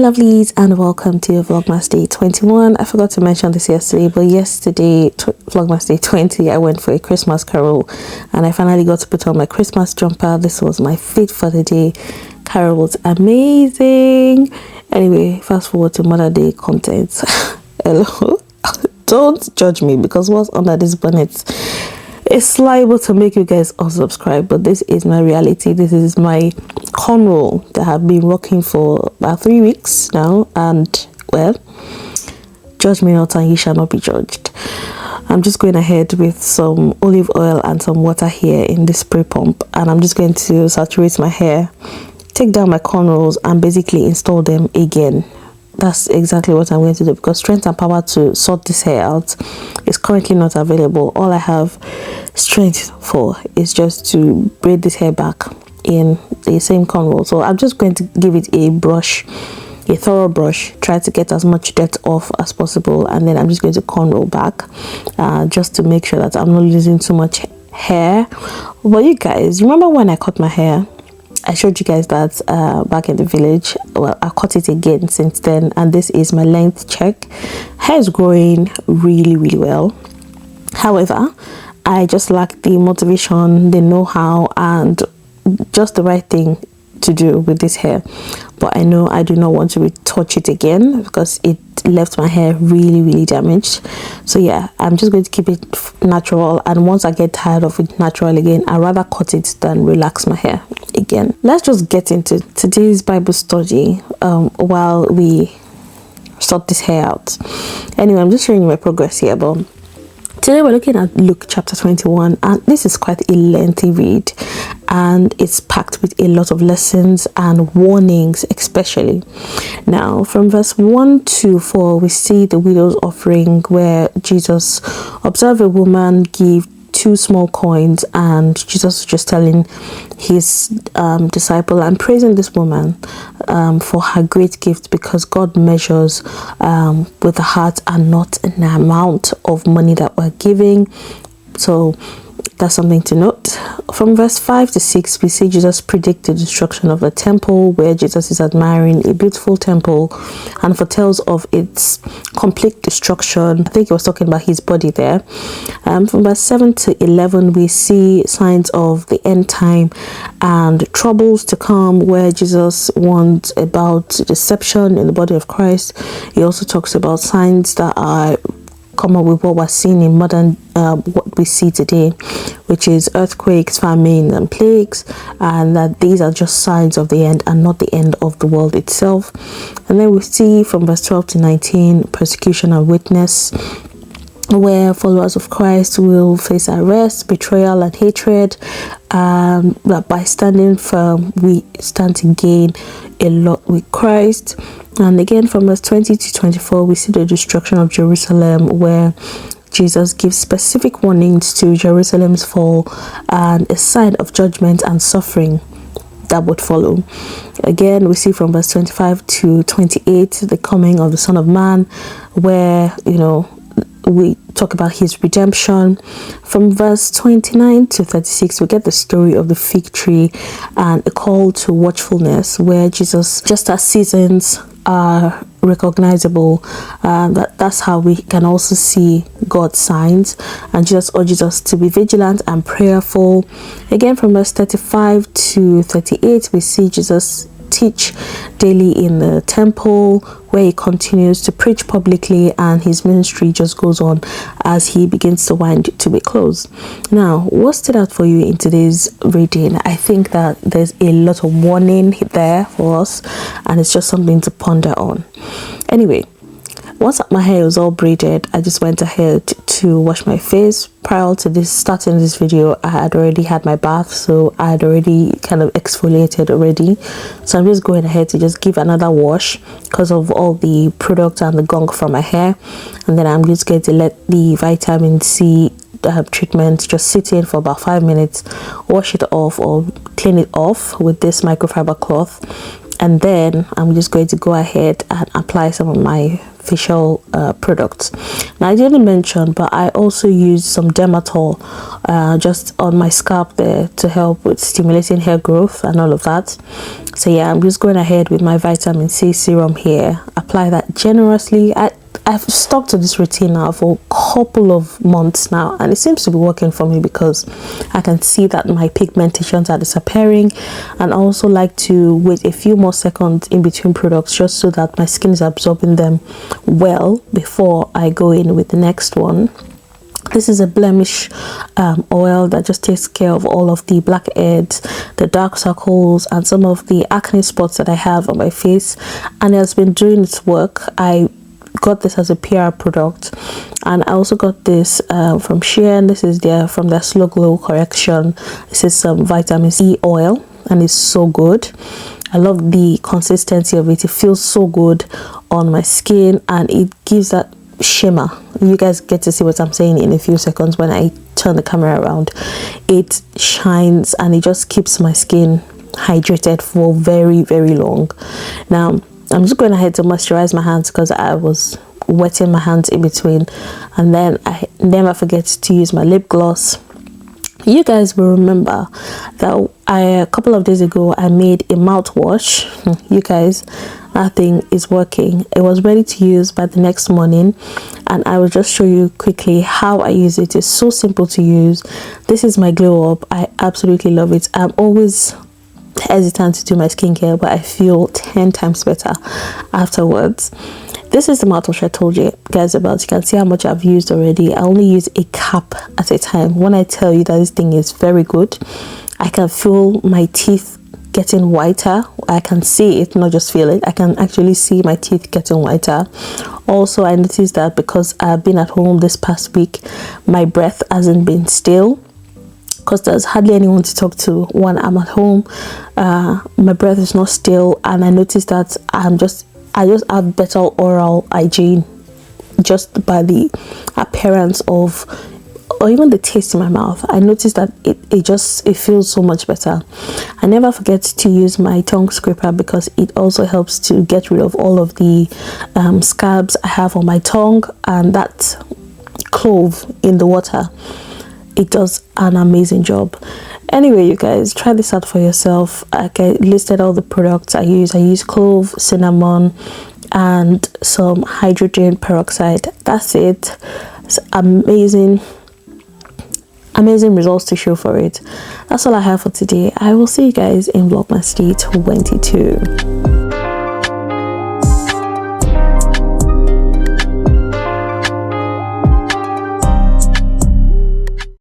lovelies, and welcome to Vlogmas Day 21. I forgot to mention this yesterday, but yesterday, Vlogmas Day 20, I went for a Christmas carol and I finally got to put on my Christmas jumper. This was my fit for the day. Carol was amazing. Anyway, fast forward to Mother Day content. Hello. Don't judge me because what's under this bonnet is liable to make you guys unsubscribe, but this is my reality. This is my cornrow that I've been rocking for about 3 weeks now, and well, judge me not and you shall not be judged. I'm just going ahead with some olive oil and some water here in this spray pump, and I'm just going to saturate my hair, take down my cornrows, and basically install them again. That's exactly what I'm going to do, because strength and power to sort this hair out is currently not available. All I have strength for is just to braid this hair back in the same cornrow. So I'm just going to give it a brush, a thorough brush, try to get as much dirt off as possible, and then I'm just going to cornrow back just to make sure that I'm not losing too much hair. But you guys, remember when I cut my hair? I showed you guys that back in the village. Well, I cut it again since then, and this is my length check. Hair is growing really well. However, I just lack the motivation, the know-how, and just the right thing to do with this hair. But I know I do not want to retouch it again because it left my hair really damaged. So yeah, I'm just going to keep it natural, and once I get tired of it natural again, I'd rather cut it than relax my hair again. Let's just get into today's Bible study while we sort this hair out. Anyway, I'm just showing you my progress here, but today we're looking at Luke chapter 21, and this is quite a lengthy read, and it's packed with a lot of lessons and warnings, especially. Now, from verse 1 to 4, we see the widow's offering, where Jesus observed a woman give 2 small coins, and Jesus was just telling his disciple and praising this woman for her great gift, because God measures with the heart and not in the amount of money that we're giving. So that's something to note. From verse 5 to 6, we see Jesus predict the destruction of the temple, where Jesus is admiring a beautiful temple and foretells of its complete destruction. I think he was talking about his body there. From verse 7 to 11, we see signs of the end time and troubles to come, where Jesus warns about deception in the body of Christ. He also talks about signs that are common with what we're seeing in modern what we see today, which is earthquakes, famine, and plagues, and that these are just signs of the end and not the end of the world itself. And then we see from verse 12 to 19 persecution and witness, where followers of Christ will face arrest, betrayal, and hatred. But by standing firm, we stand to gain a lot with Christ. And again, from verse 20 to 24, we see the destruction of Jerusalem, where Jesus gives specific warnings to Jerusalem's fall and a sign of judgment and suffering that would follow. Again, we see from verse 25 to 28 the coming of the Son of Man, where, you know, we talk about his redemption. From verse 29 to 36, we get the story of the fig tree and a call to watchfulness, where Jesus, just as seasons are recognizable, that's how we can also see God's signs, and Jesus urges us to be vigilant and prayerful. Again, from verse 35 to 38, we see Jesus teach daily in the temple, where he continues to preach publicly, and his ministry just goes on as he begins to wind to a close. Now, what stood out for you in today's reading? I think that there's a lot of warning there for us, and it's just something to ponder on. Anyway, once my hair was all braided, I just went ahead to wash my face. Prior to starting this video, I had already had my bath, so I had already kind of exfoliated already. So I'm just going ahead to just give another wash because of all the product and the gunk from my hair, and then I'm just going to let the vitamin C treatment just sit in for about 5 minutes, wash it off or clean it off with this microfiber cloth, and then I'm just going to go ahead and apply some of my facial products. Now I didn't mention, but I also use some Dermatol just on my scalp there to help with stimulating hair growth and all of that. So yeah, I'm just going ahead with my vitamin C serum here. Apply that generously. I've stuck to this routine now for a couple of months now, and it seems to be working for me because I can see that my pigmentations are disappearing. And I also like to wait a few more seconds in between products just so that my skin is absorbing them well before I go in with the next one. This is a blemish oil that just takes care of all of the blackheads, the dark circles, and some of the acne spots that I have on my face, and it has been doing its work. I got this as a PR product, and I also got this from Shein. This is from their slow glow correction. This is some vitamin C oil, and it's so good. I love the consistency of it. It feels so good on my skin, and it gives that shimmer. You guys get to see what I'm saying in a few seconds when I turn the camera around. It shines, and it just keeps my skin hydrated for very, very long. Now I'm just going ahead to moisturize my hands because I was wetting my hands in between, and then I never forget to use my lip gloss. You guys will remember that a couple of days ago I made a mouthwash. You guys, that thing is working. It was ready to use by the next morning, and I will just show you quickly how I use it. It's so simple to use. This is my glow up. I absolutely love it. I'm always hesitant to do my skincare, but I feel 10 times better afterwards. This is the mouthwash I told you guys about. You can see how much I've used already. I only use a cap at a time. When I tell you that this thing is very good, I can feel my teeth getting whiter. I can see it, not just feel it. I can actually see my teeth getting whiter. Also, I noticed that because I've been at home this past week, my breath hasn't been still, because there's hardly anyone to talk to when I'm at home. My breath is not still, and I noticed that I just have better oral hygiene just by the appearance of, or even the taste in my mouth. I noticed that it feels so much better. I never forget to use my tongue scraper because it also helps to get rid of all of the scabs I have on my tongue, and that clove in the water, it does an amazing job. Anyway, you guys, try this out for yourself. I listed all the products I use. I use clove, cinnamon, and some hydrogen peroxide. That's it. It's amazing results to show for it. That's all I have for today. I will see you guys in Vlogmas Day 22.